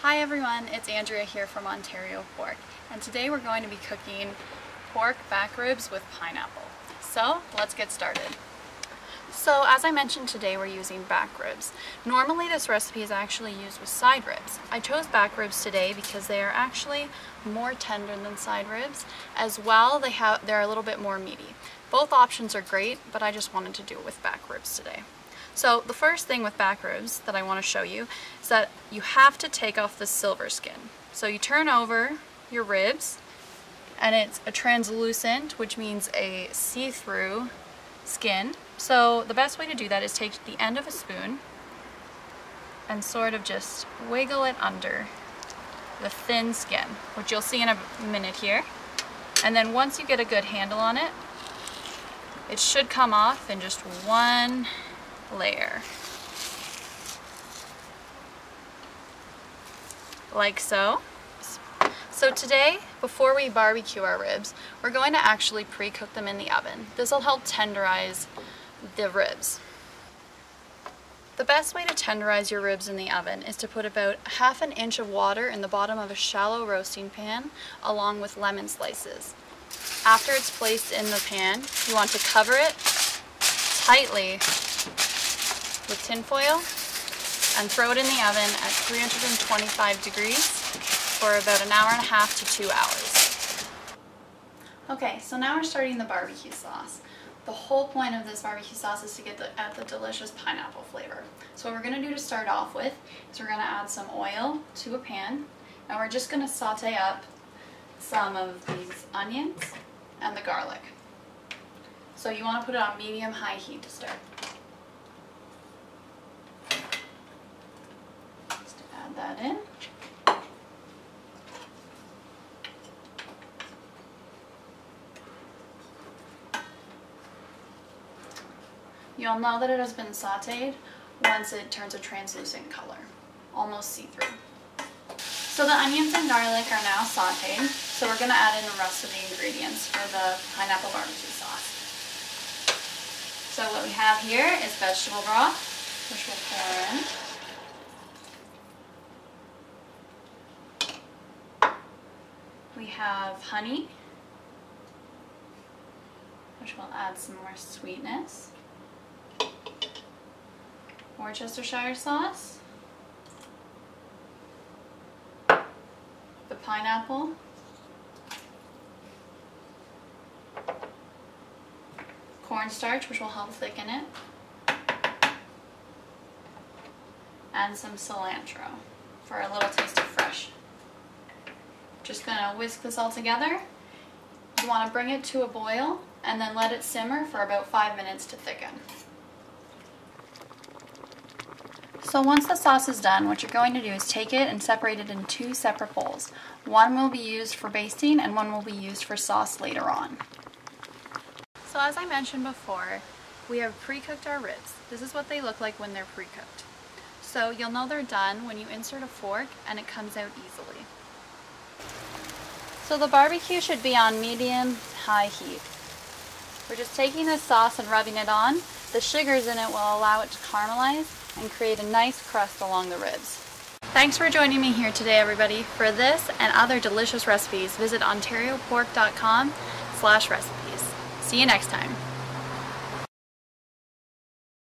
Hi everyone, it's Andrea here from Ontario Pork, and today we're going to be cooking pork back ribs with pineapple. So let's get started. So as I mentioned, today we're using back ribs. Normally this recipe is actually used with side ribs. I chose back ribs today because they are actually more tender than side ribs. As well, they're a little bit more meaty. Both options are great, but I just wanted to do it with back ribs today. So the first thing with back ribs that I want to show you is that you have to take off the silver skin. So you turn over your ribs and it's a translucent, which means a see-through skin. So the best way to do that is take the end of a spoon and sort of just wiggle it under the thin skin, which you'll see in a minute here. And then once you get a good handle on it, it should come off in just one layer, like so. So today, before we barbecue our ribs, we're going to actually pre-cook them in the oven. This will help tenderize the ribs. The best way to tenderize your ribs in the oven is to put about ½ an inch of water in the bottom of a shallow roasting pan along with lemon slices. After it's placed in the pan, you want to cover it tightly with tin foil and throw it in the oven at 325 degrees for about an hour and a half to 2 hours. Okay, so now we're starting the barbecue sauce. The whole point of this barbecue sauce is to get at the delicious pineapple flavor. So what we're going to do to start off with is we're going to add some oil to a pan, and we're just going to saute up some of these onions and the garlic. So you want to put it on medium-high heat to start. That in. You'll know that it has been sauteed once it turns a translucent color, almost see-through. So the onions and garlic are now sauteed, so we're going to add in the rest of the ingredients for the pineapple barbecue sauce. So what we have here is vegetable broth, which we'll pour in. We have honey, which will add some more sweetness. Worcestershire sauce. The pineapple. Cornstarch, which will help thicken it. And some cilantro for a little taste of fresh. Just gonna whisk this all together. You want to bring it to a boil and then let it simmer for about 5 minutes to thicken. So once the sauce is done, what you're going to do is take it and separate it in 2 separate bowls. One will be used for basting and one will be used for sauce later on. So as I mentioned before, we have pre-cooked our ribs. This is what they look like when they're pre-cooked. So you'll know they're done when you insert a fork and it comes out easily. So the barbecue should be on medium-high heat. We're just taking this sauce and rubbing it on. The sugars in it will allow it to caramelize and create a nice crust along the ribs. Thanks for joining me here today, everybody. For this and other delicious recipes, visit ontariopork.com/recipes. See you next time.